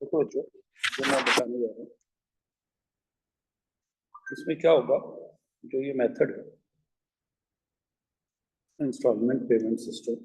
देखो जो मैं बताने जा रहा हूँ इसमें क्या होगा। जो ये मेथड है इंस्टॉलमेंट पेमेंट सिस्टम,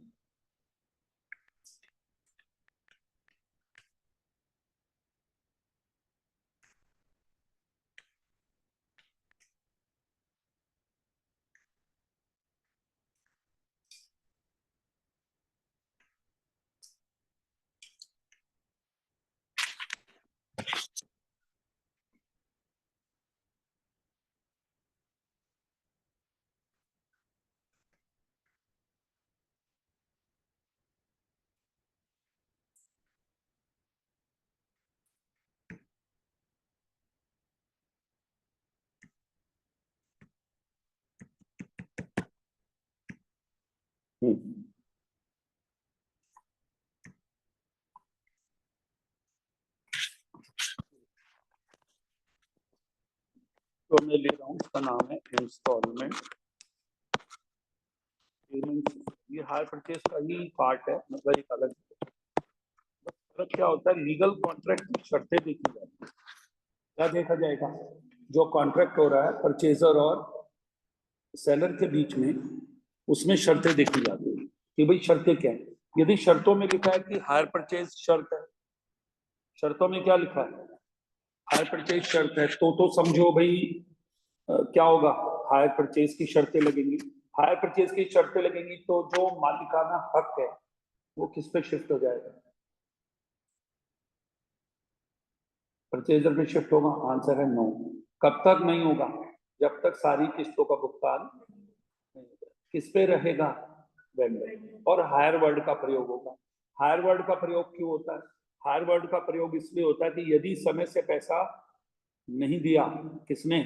तो मैं ले रहा हूँ, इसका नाम है इंस्टॉलमेंट पेमेंट सिस्टम। ये हायर परचेज का ही पार्ट है, मतलब एक अलग। मतलब क्या होता है, लीगल कॉन्ट्रैक्ट की शर्तें देखी जाती है। क्या देखा जाएगा? जो कॉन्ट्रैक्ट हो रहा है परचेजर और सेलर के बीच में, उसमें शर्तें देखी जाती है कि भाई शर्तें क्या है। यदि शर्तों में लिखा है कि हायर परचेज शर्त है, शर्तों में क्या लिखा है? हायर परचेज शर्त है, तो समझो भाई क्या होगा, हायर परचेज की शर्तें लगेंगी। हायर परचेज की शर्तें लगेंगी तो जो मालिकाना हक है वो किस पे शिफ्ट हो जाएगा? परचेजर पे शिफ्ट होगा। आंसर है नो। कब तक नहीं होगा? जब तक सारी किस्तों का भुगतान नहीं होगा। किस पे रहेगा? वेंडर। और हायर वर्ड का प्रयोग होगा। हायर वर्ड का प्रयोग क्यों होता है? हायर वर्ड का प्रयोग इसलिए होता है कि यदि समय से पैसा नहीं दिया, किसने?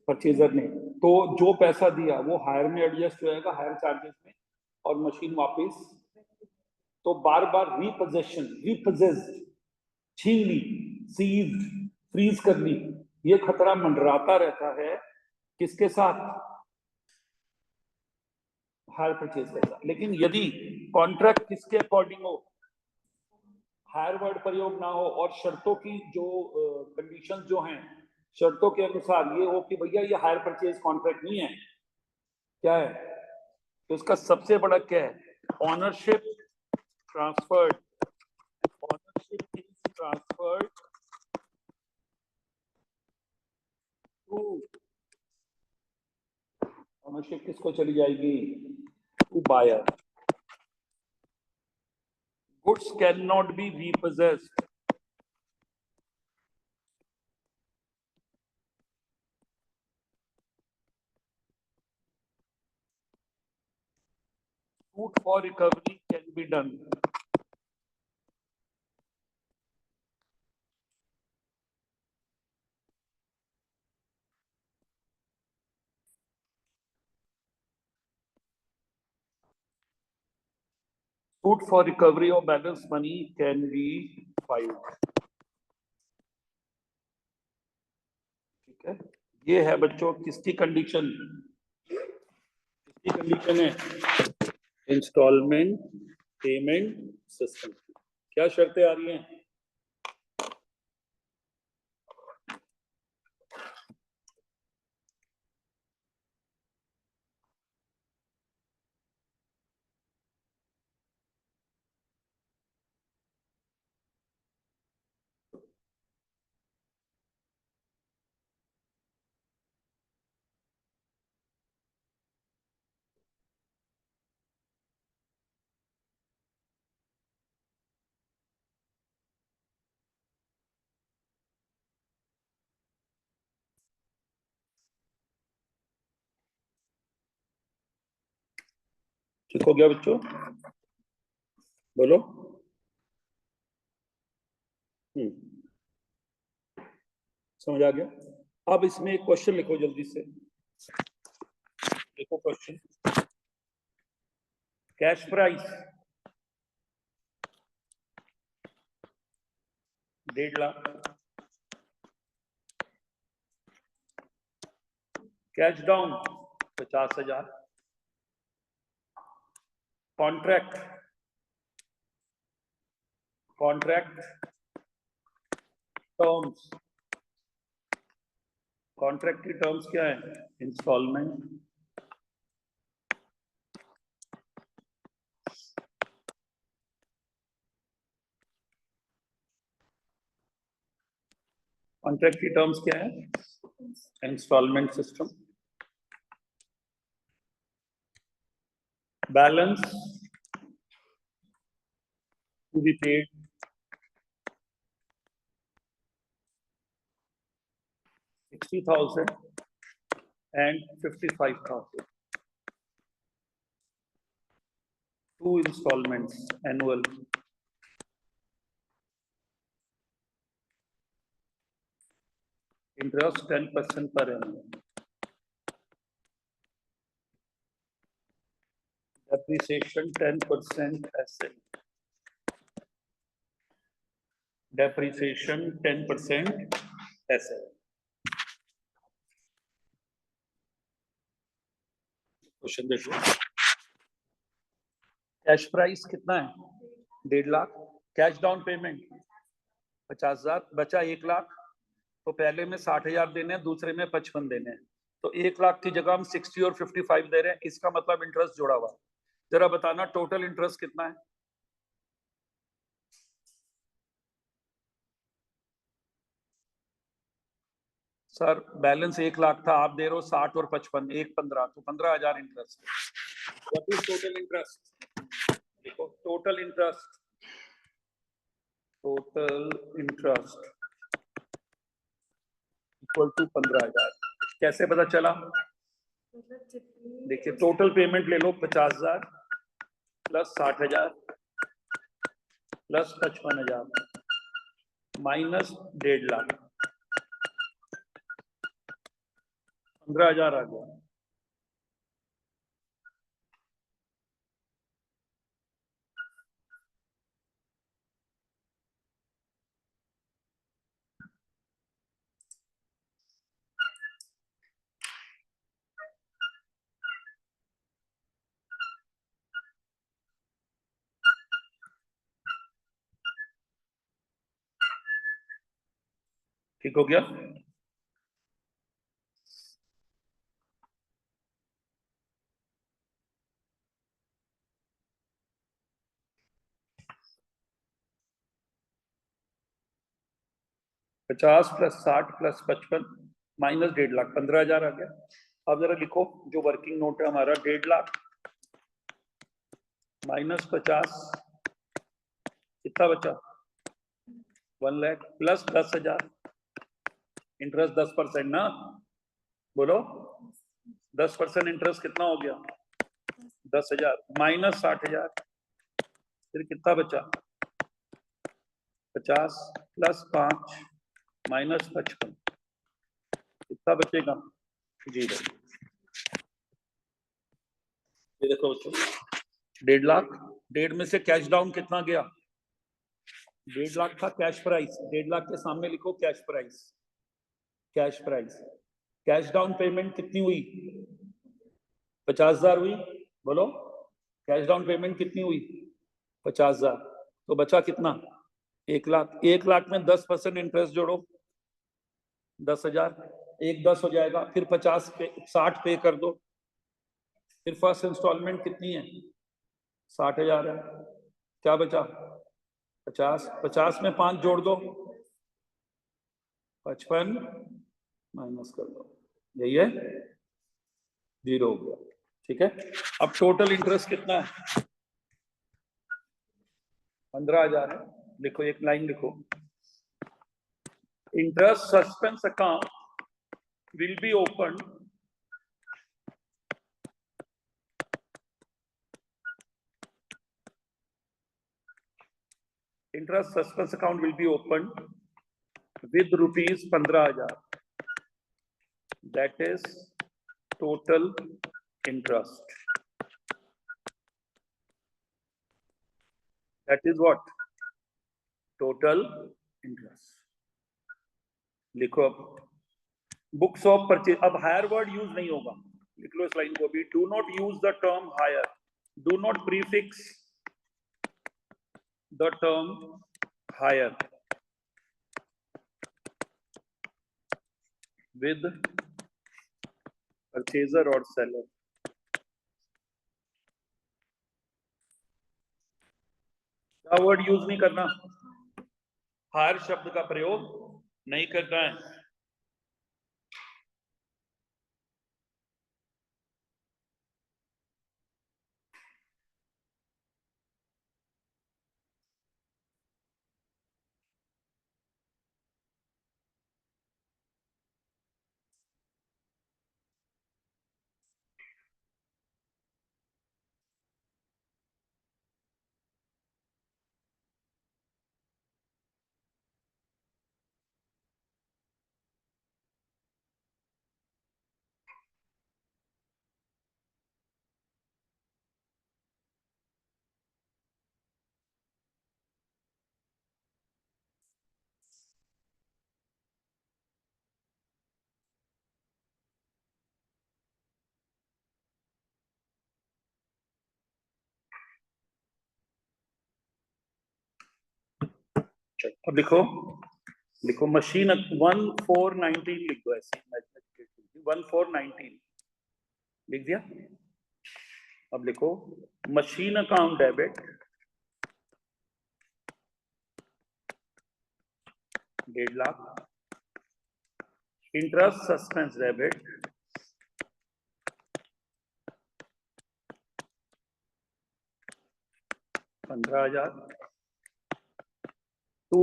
परचेजर ने, तो जो पैसा दिया वो हायर में एडजस्ट हो जाएगा, हायर चार्जेस में, और मशीन वापस। तो बार बार रीपोजेशन, रीपोजेस्ड, छीन ली, सीज, फ्रीज कर ली, ये खतरा मंडराता रहता है। किसके साथ? हायर परचेज के साथ। लेकिन यदि कॉन्ट्रैक्ट किसके अकॉर्डिंग हो, हायर वर्ड प्रयोग ना हो, और शर्तों की जो कंडीशन जो हैं, शर्तों के अनुसार ये हो कि भैया ये हायर परचेज कॉन्ट्रैक्ट नहीं है, क्या है? तो इसका सबसे बड़ा क्या है? Ownership transferred. Ownership is transferred to, ownership किसको चली जाएगी? To buyer. Goods can not be repossessed. Suit for recovery can be done. Suit for recovery of balance money can be filed. ठीक है, ये है बच्चों किसकी कंडीशन? किसकी कंडीशन है? Installment payment system. क्या शर्तें आ रही हैं? ठीक हो गया बच्चों? बोलो। समझ आ गया? अब इसमें एक क्वेश्चन लिखो जल्दी से। देखो question, cash price 1.5 lakh, cash down 50,000, contract, contract terms, contract की टर्म्स क्या है? इंस्टॉलमेंट, कॉन्ट्रैक्ट की टर्म्स क्या है? Installment system. Balance to be paid, $60,000 and $55,000. 2 installments annual. Interest 10% per annum. Depreciation 10% asset. Depreciation 10% asset. Question देखो, कैश प्राइस कितना है? 1.5 lakh. Cash down payment 50,000, बचा 1 लाख। तो पहले में 60,000 देने हैं, दूसरे में 55 देने हैं। तो 1 लाख की जगह हम 60 और 55 दे रहे हैं। इसका मतलब इंटरेस्ट जोड़ा हुआ। जरा बताना टोटल इंटरेस्ट कितना है? सर बैलेंस 1 लाख था, आप दे रहे हो 60 और 55, 1 15, तो 15,000 interest. What is total interest? देखो टोटल इंटरेस्ट, इक्वल टू 15,000। कैसे पता चला? देखिए टोटल पेमेंट ले लो, 50,000 प्लस 60,000 प्लस 55,000 माइनस 1.5 लाख, 15,000 आ गया। ठीक हो गया? पचास प्लस 60 प्लस 55 माइनस 1.5 लाख, 15,000 आ गया। अब जरा लिखो जो वर्किंग नोट है हमारा, 1.5 लाख माइनस 50, कितना बचा? 1 लाख प्लस 10,000। इंटरेस्ट 10% ना, बोलो 10% इंटरेस्ट कितना हो गया? 10,000 माइनस 60,000, फिर कितना बचा? 50 प्लस 5 माइनस 55, कितना बचेगा? 0। ये देखो बच्चों, 1.5 लाख, 1.5 में से कैश डाउन कितना गया? 1.5 लाख था कैश प्राइस, 1.5 लाख के सामने लिखो cash price. Cash price, cash down payment कितनी हुई? 50,000 हुई। बोलो कैश डाउन पेमेंट कितनी हुई? 50,000। तो बचा कितना? 1 लाख। 1 लाख में 10% इंटरेस्ट जोड़ो, 10,000, 10 हो जाएगा। फिर 50 पे 60 पे कर दो। फिर फर्स्ट इंस्टॉलमेंट कितनी है? 60,000 है। क्या बचा? 50। 50 में 5 जोड़ दो, 55 माइनस कर दो, यही है, 0 हो गया। ठीक है, अब टोटल इंटरेस्ट कितना है? 15,000 है। लिखो एक लाइन लिखो, interest suspense account will be open interest suspense account will be opened with rupees 15,000. That is total interest. That is what? Total interest. लिखो अब बुक्स ऑफ परचेज। अब हायर वर्ड यूज नहीं होगा, लिख लो इस लाइन को भी। Do not use the term hire, do not prefix the term hire with purchaser और सेलर। क्या वर्ड यूज नहीं करना, हायर शब्द का प्रयोग नहीं करना है। अब लिखो, लिखो मशीन 1419 लिख दो, ऐसे 1419 लिख दिया। अब लिखो machine account debit 1.5 lakh, interest suspense debit 15,000, to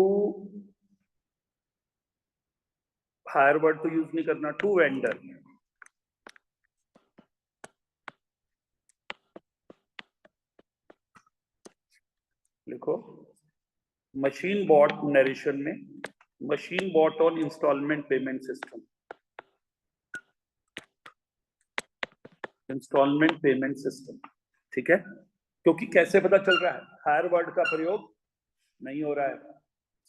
hire word तो यूज नहीं करना, टू वेंडर लिखो मशीन बॉट नरेशन में, machine bought on installment payment system, installment payment system. ठीक है, क्योंकि कैसे पता चल रहा है, हायर वर्ड का प्रयोग नहीं हो रहा है,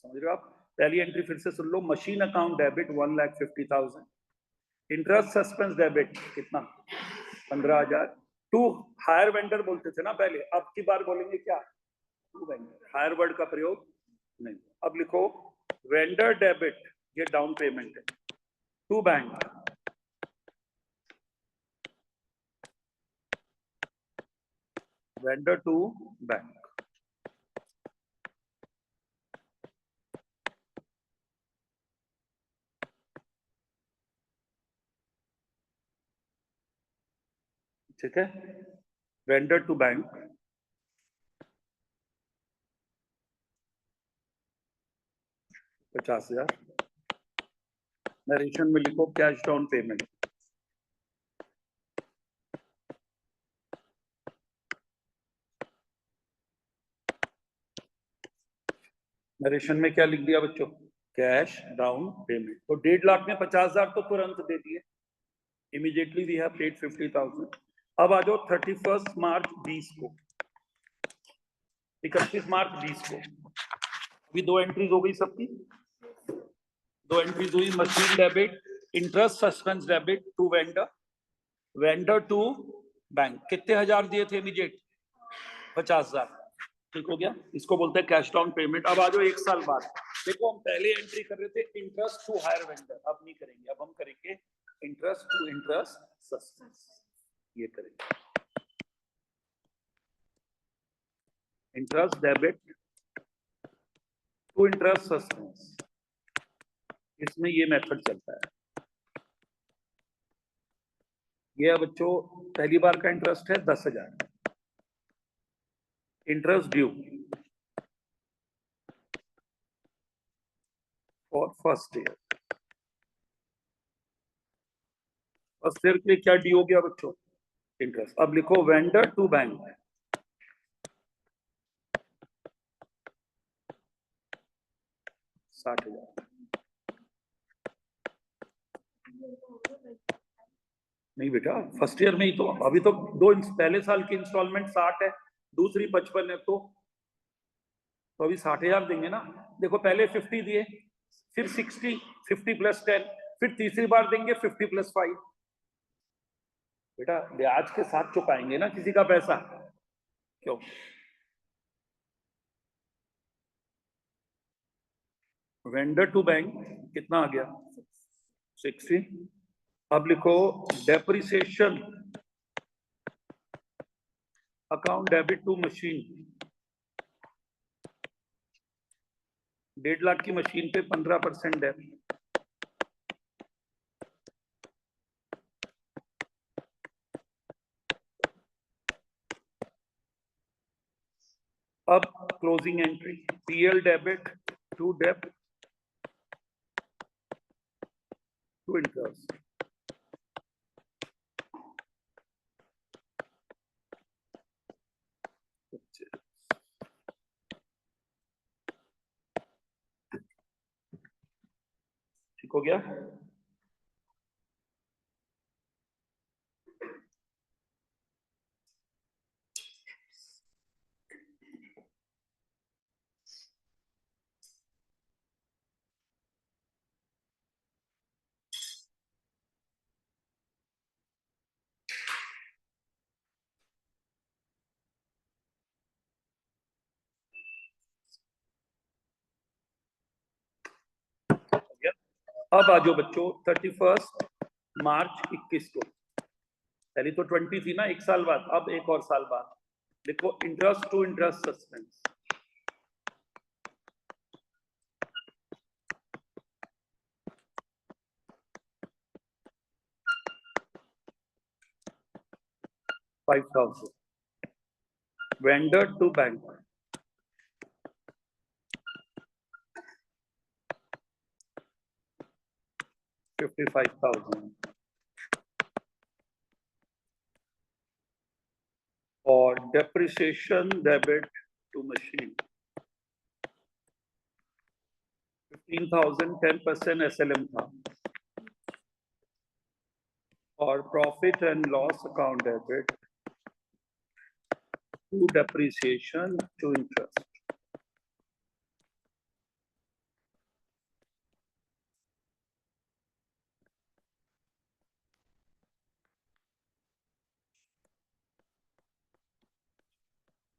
समझ रहे हो आप। पहली एंट्री फिर से सुन लो, machine account debit 1,50,000, interest suspense debit कितना 15,000, टू हायर वेंडर बोलते थे ना पहले, अब की बार बोलेंगे क्या, टू वेंडर, हायर वर्ड का प्रयोग नहीं। अब लिखो वेंडर डेबिट, ये डाउन पेमेंट है, to bank, vendor to bank. ठीक है, वेंडर टू बैंक 50,000, नरेशन में लिखो कैश डाउन पेमेंट, नरेशन में क्या लिख दिया बच्चों, कैश डाउन पेमेंट। तो 1.5 लाख में 50,000 तो तुरंत दे दिए, इमीडिएटली वी हैव पेड 50,000। अब आ जाओ 31 मार्च 20 को, 31 मार्च 20 को, अभी 2 एंट्रीज हो गई सबकी, 2 एंट्रीज हुई, machine debit, interest suspense debit to vendor, vendor to bank, कितने हजार दिए थे इमीडिएट, 50,000। ठीक हो गया, इसको बोलते हैं कैश डाउन पेमेंट। अब आ जाओ 1 साल बाद, देखो हम पहले एंट्री कर रहे थे इंटरेस्ट टू हायर वेंडर, अब नहीं करेंगे, अब हम करेंगे इंटरेस्ट टू इंटरेस्ट सस्पेंस, ये करेंगे interest debit to interest suspense, इसमें ये मेथड चलता है। ये बच्चों पहली बार का इंटरेस्ट है 10,000, interest due for first year, first year के लिए क्या ड्यू हो गया बच्चों, इंटरेस्ट। अब लिखो वेंडर टू बैंक 60,000, नहीं बेटा फर्स्ट ईयर में ही तो, अभी तो पहले साल की इंस्टॉलमेंट 60 है, दूसरी 55 है, तो अभी 60,000 देंगे ना। देखो पहले 50 दिए, फिर 60, 50 प्लस 10, फिर तीसरी बार देंगे 50 प्लस 5। बेटा ब्याज के साथ चुकाएंगे ना किसी का पैसा, क्यों। वेंडर टू बैंक कितना आ गया 60। अब लिखो depreciation account debit to machine, 1.5 lakh की मशीन पे 15% डेबिट। अब closing entry, PL debit to डेब्ट टू इंटरेस्ट। ठीक हो गया। अब आ जाओ बच्चों 31 मार्च 21 को, पहले तो 20 थी ना, 1 साल बाद, अब एक और साल बाद। देखो interest to interest suspense, $5,000। Vendor to bank, $55,000। और depreciation debit to machine 15,000, 10% SLM था। और profit and loss account debit to depreciation to interest,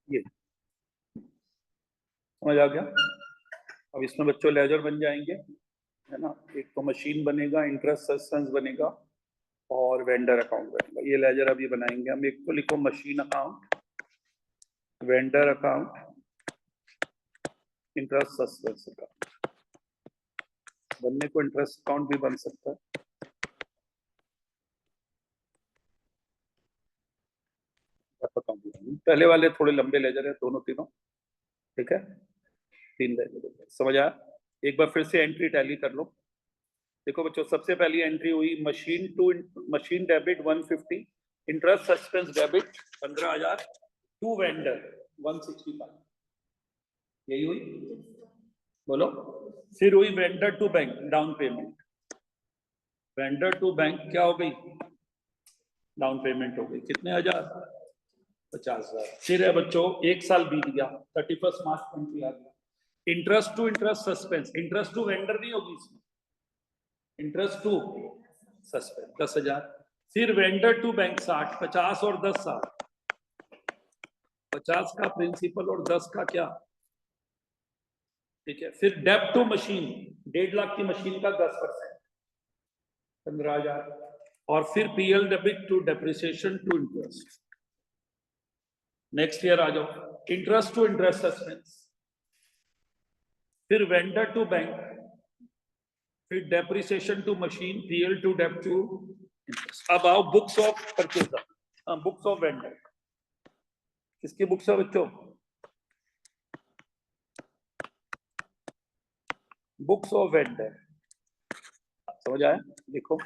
ये समझ आ गया। अब इसमें बच्चों लेजर बन जाएंगे, है ना। एक तो मशीन बनेगा, इंटरेस्ट सस्पेंस बनेगा और वेंडर अकाउंट बनेगा। ये लेजर अभी बनाएंगे हम। एक तो लिखो machine account, vendor account, interest suspense account. बनने को इंटरेस्ट अकाउंट भी बन सकता है। पहले वाले थोड़े लंबे लेजर है, दोनों तीनों, ठीक है। 3 लेजर समझ आया। एक बार फिर से एंट्री टैली कर लो। देखो बच्चों, सबसे पहली एंट्री हुई machine debit 150, interest suspense debit 15,000 to vendor 165, यही हुई, बोलो। फिर हुई vendor to bank down payment, vendor to bank क्या हो गई, डाउन पेमेंट हो गई, कितने हजार, 50,000। फिर है बच्चों, 1 साल बीत गया, 31 मार्च 20 आ गया। Interest to interest suspense, interest to vendor नहीं होगी इसमें, इंटरेस्ट टू सस्पेंस 10,000। फिर वेंडर टू बैंक 60, 50 और 10 60, 50 का प्रिंसिपल और 10 का क्या, ठीक है। फिर डेब्ट टू मशीन, 1.5 लाख की मशीन का 10%, 15,000। और फिर PL debit to depreciation to interest. Next year आ जाओ, इंटरेस्ट टू इंटरेस्ट सस्पेंस, फिर वेंडर टू बैंक, फिर depreciation to machine, PL to डेब्ट टू इंटरेस्ट। अब आओ books of purchaser, books of vendor. किसकी बुक्स है बच्चों, बुक्स ऑफ वेंडर। समझ आया। देखो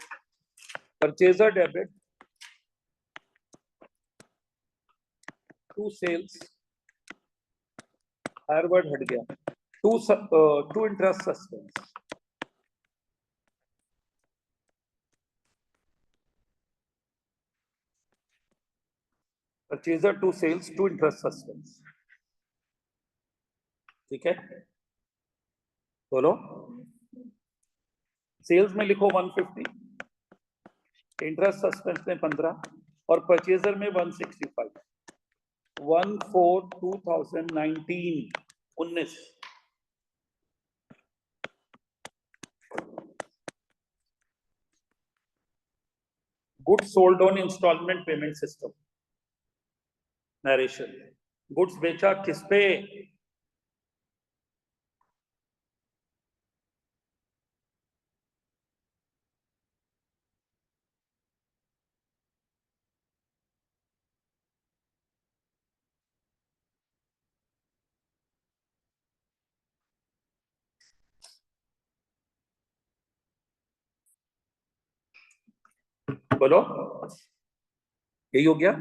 परचेजर डेबिट टू सेल्स, हर वर्ड हट गया, to interest suspense, purchaser to sales to interest suspense, ठीक है। बोलो, सेल्स में लिखो 150, इंटरेस्ट सस्पेंस में 15 और परचेजर में 165। 1/4/2019, goods sold on installment payment system, narration. Goods बेचा किस पे? बोलो, यही हो गया।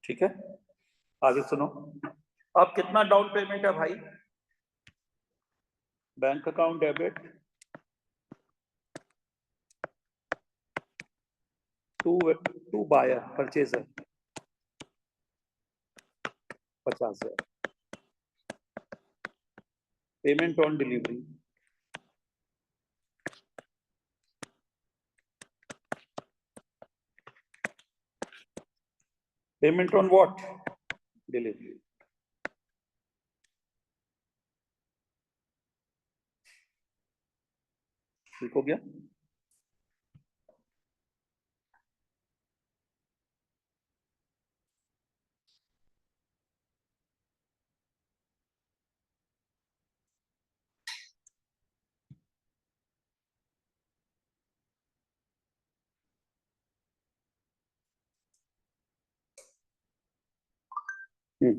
ठीक है, आगे सुनो। अब कितना डाउन पेमेंट है भाई? Bank account debit to buyer purchaser 50,000। Payment on delivery payment on what? Delivery. ठीक हो गया। हम्म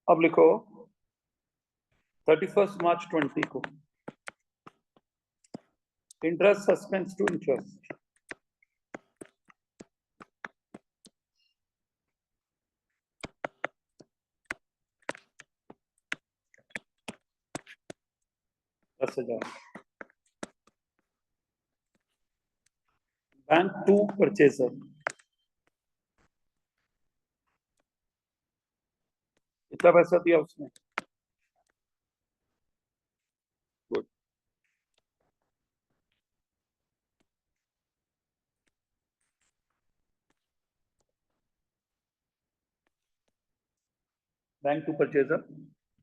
अब लिखो 31 मार्च 20 को interest suspense to interest ₹10,000। Bank to purchaser कितना पैसा दिया उसने? गुड। बैंक टू परचेजर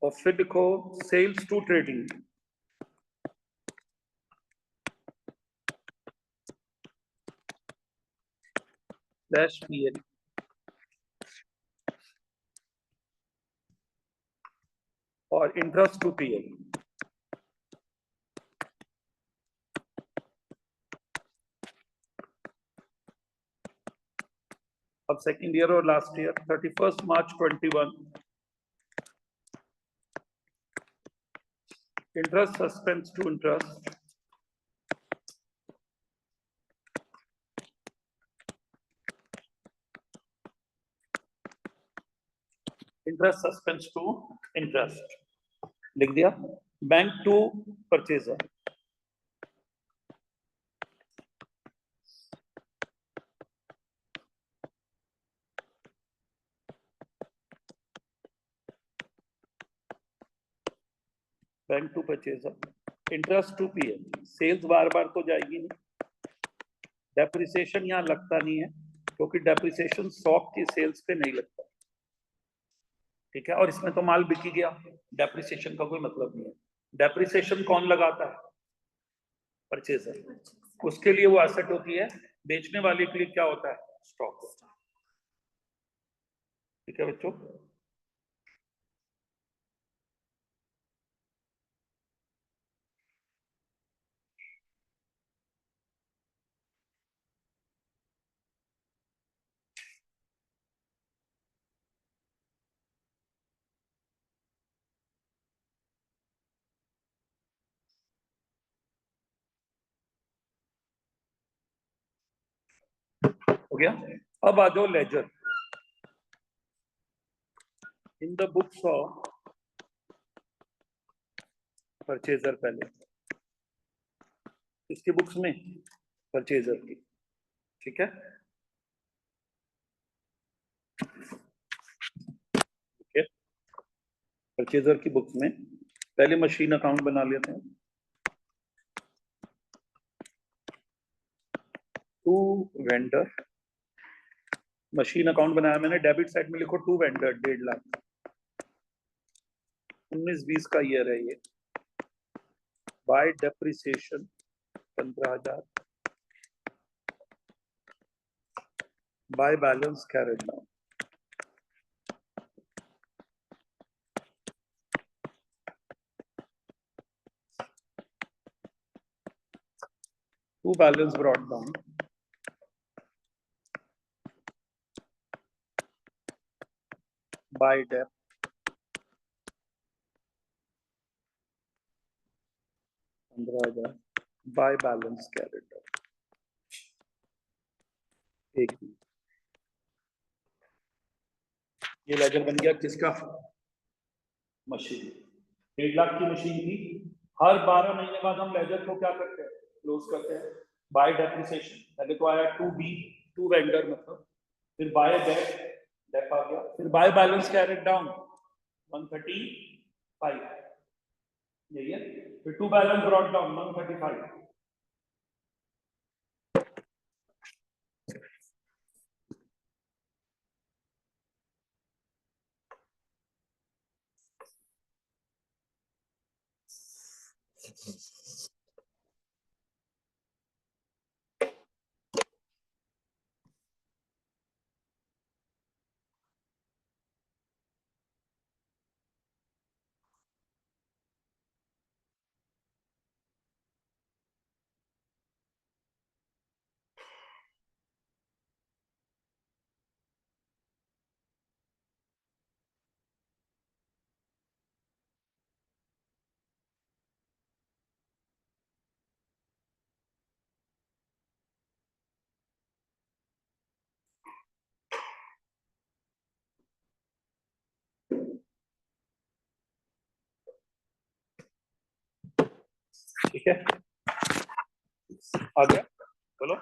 और फिर लिखो sales to trading slash PL और इंटरेस्ट टू पीएल। अब सेकेंड ईयर और last year 31 March 21 interest suspense to interest interest suspense to interest लिख दिया। Bank to purchaser bank to purchaser interest to PL. Sales बार बार तो जाएगी नहीं, डेप्रिसिएशन यहाँ लगता नहीं है क्योंकि डेप्रिसिएशन शॉप की सेल्स पे नहीं लगता। ठीक है, और इसमें तो माल बिक ही गया, डेप्रिसिएशन का कोई मतलब नहीं है। डेप्रिसिएशन कौन लगाता है? परचेजर। उसके लिए वो एसेट होती है, बेचने वाले के लिए क्या होता है? स्टॉक। ठीक है बच्चों। गया। अब आ जाओ ledger. In the books of purchaser, पहले इसकी बुक्स में परचेजर की, ठीक है। ठीक है, परचेजर की बुक्स में पहले मशीन अकाउंट बना लेते हैं। टू वेंडर, मशीन अकाउंट बनाया मैंने, डेबिट साइड में लिखो टू वेंडर 1.5 लाख, 19-20 का ईयर है ये। By depreciation 15,000, by balance carried down. To balance brought down, by dep 15,000, by balance carried down. एक मिनट, ये लेजर बन गया किसका? मशीन। 1.5 लाख की मशीन थी। हर 12 महीने बाद हम लेजर को क्या करते हैं? क्लोज करते हैं बाय डेप्रिसिएशन। पहले तो आया टू बी, टू वेंडर मतलब, फिर बाय डेप, डेप आ गया, फिर बाय बैलेंस कैरेड डाउन 135, यही है। फिर टू बैलेंस ब्रॉट डाउन 135। ठीक है, आ गया, चलो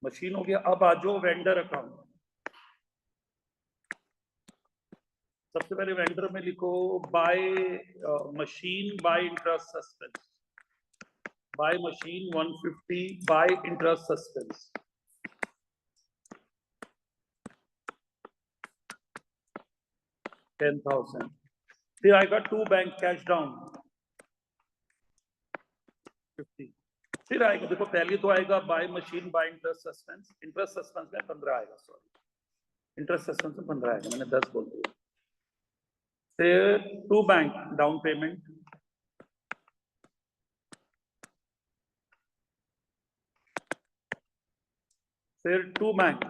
मशीन हो गया। अब आ जाओ वेंडर अकाउंट। सबसे पहले वेंडर में लिखो by machine, bye interest suspense, by machine 150, bye interest suspense, 10,000। फिर आएगा टू बैंक कैश डाउन 50। फिर आएगा, देखो पहले तो आएगा by machine, bye interest suspense, interest suspense में 15 आएगा, सॉरी इंटरेस्ट सस्पेंस में 15 आएगा, मैंने 10 बोल दिया। फिर टू बैंक डाउन पेमेंट, फिर to bank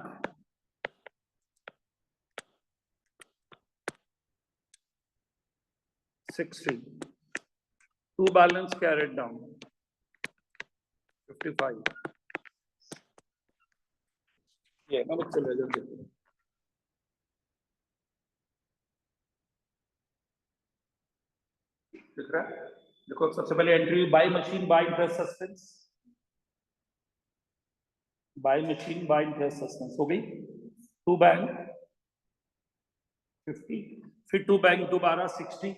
60, to balance carried down 55। ये ना बच्चे ले जाते हैं। दिख रहा है? देखो सबसे पहले entry by machine, bye interest suspense, by machine, bye interest suspense हो गई। टू बैंक 50, फिर टू बैंक दोबारा 60,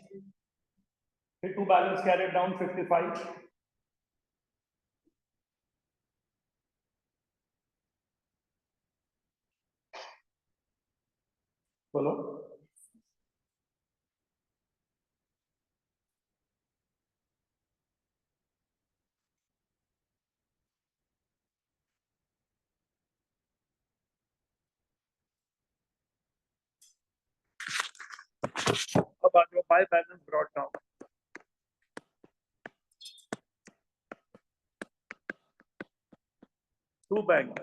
फिर टू बैलेंस कैरेड डाउन 55। बोलो। अब आ जाओ by balance brought down. To bank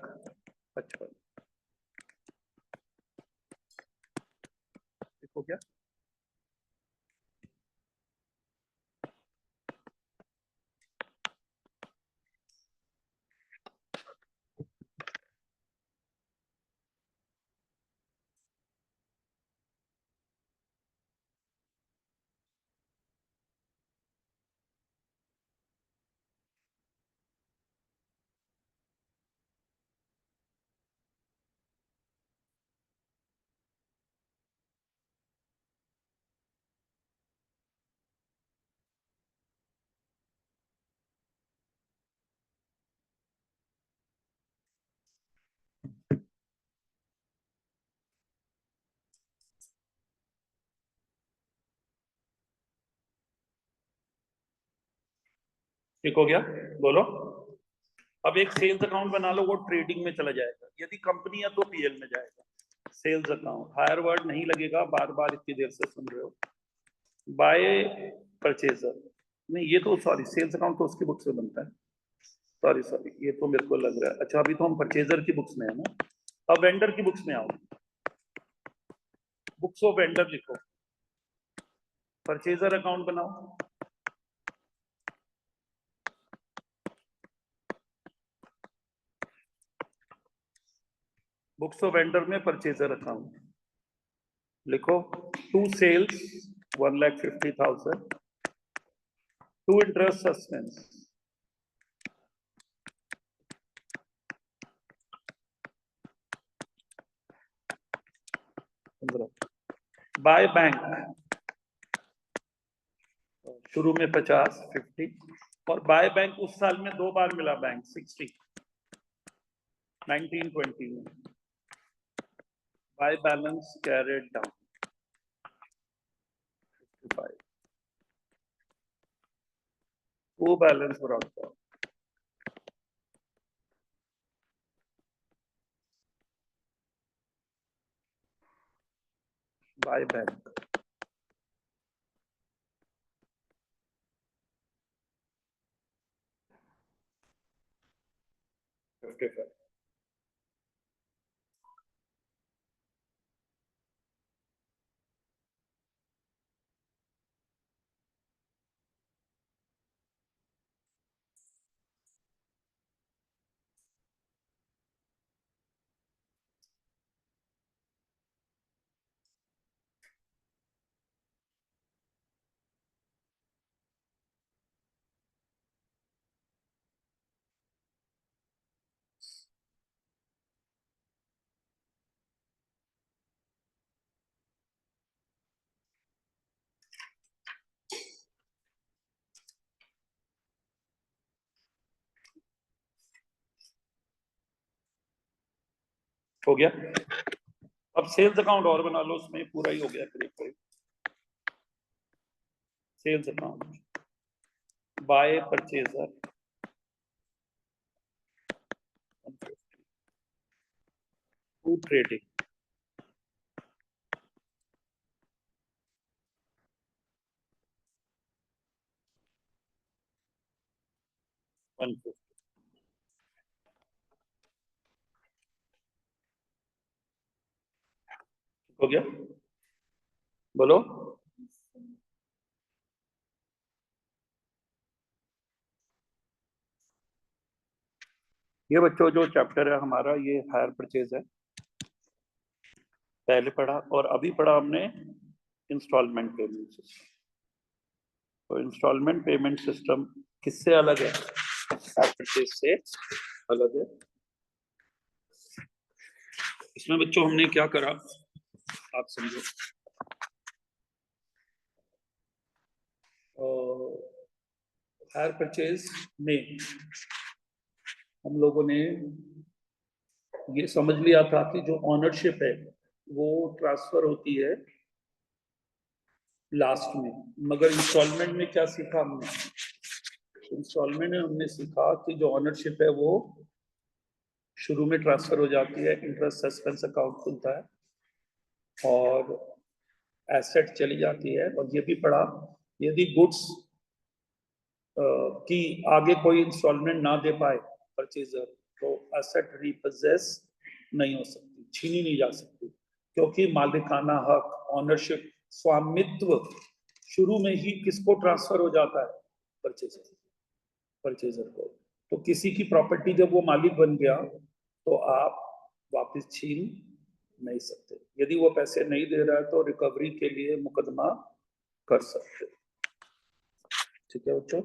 55, हो गया। ठीक हो गया? बोलो। अब एक सेल्स अकाउंट बना लो, वो ट्रेडिंग में चला जाएगा। यदि कंपनी है तो पीएल में जाएगा। सेल्स अकाउंट, हायर वर्ड नहीं लगेगा, बार बार इतनी देर से सुन रहे हो। बाय परचेजर, नहीं ये तो सॉरी, सेल्स अकाउंट तो उसकी बुक से बनता है। सॉरी, ये तो मेरे को लग रहा है। अच्छा, अभी तो हम परचेजर की बुक्स में है ना। अब वेंडर की बुक्स में आओ, बुक्स ऑफ वेंडर लिखो, परचेजर अकाउंट बनाओ। बुक्स ऑफ वेंडर में परचेजर अकाउंट लिखो। To sales 1,50,000, to interest suspense, by bank शुरू में 50 और बाय बैंक उस साल में 2 बार मिला बैंक 60 1920 में। बाय बैलेंस कैरेड डाउन 55, वो balance brought down. By bank हो गया। अब सेल्स अकाउंट और बना लो, उसमें पूरा ही हो गया करीब करीब। Sales account by purchaser, to trading, हो गया? बोलो। ये बच्चों जो चैप्टर है हमारा, ये हायर परचेज है, पहले पढ़ा, और अभी पढ़ा हमने इंस्टॉलमेंट पेमेंट सिस्टम। तो इंस्टॉलमेंट पेमेंट सिस्टम किससे अलग है? हायर परचेज से अलग है। इसमें बच्चों हमने क्या करा, आप समझो। हायर परचेज में हम लोगों ने ये समझ लिया था कि जो ऑनरशिप है वो ट्रांसफर होती है लास्ट में, मगर इंस्टॉलमेंट में क्या सीखा हमने? इंस्टॉलमेंट में हमने सीखा कि जो ऑनरशिप है वो शुरू में ट्रांसफर हो जाती है, इंटरेस्ट सस्पेंस अकाउंट खुलता है और एसेट चली जाती है। और ये भी पढ़ा, यदि गुड्स की आगे कोई इंस्टॉलमेंट ना दे पाए परचेजर, तो एसेट रिपोजेस नहीं हो सकती, छीनी नहीं जा सकती, क्योंकि मालिकाना हक, ऑनरशिप, स्वामित्व शुरू में ही किसको ट्रांसफर हो जाता है? परचेजर को। तो किसी की प्रॉपर्टी जब वो मालिक बन गया तो आप वापस छीन नहीं सकते। यदि वो पैसे नहीं दे रहा है तो रिकवरी के लिए मुकदमा कर सकते। ठीक है बच्चों?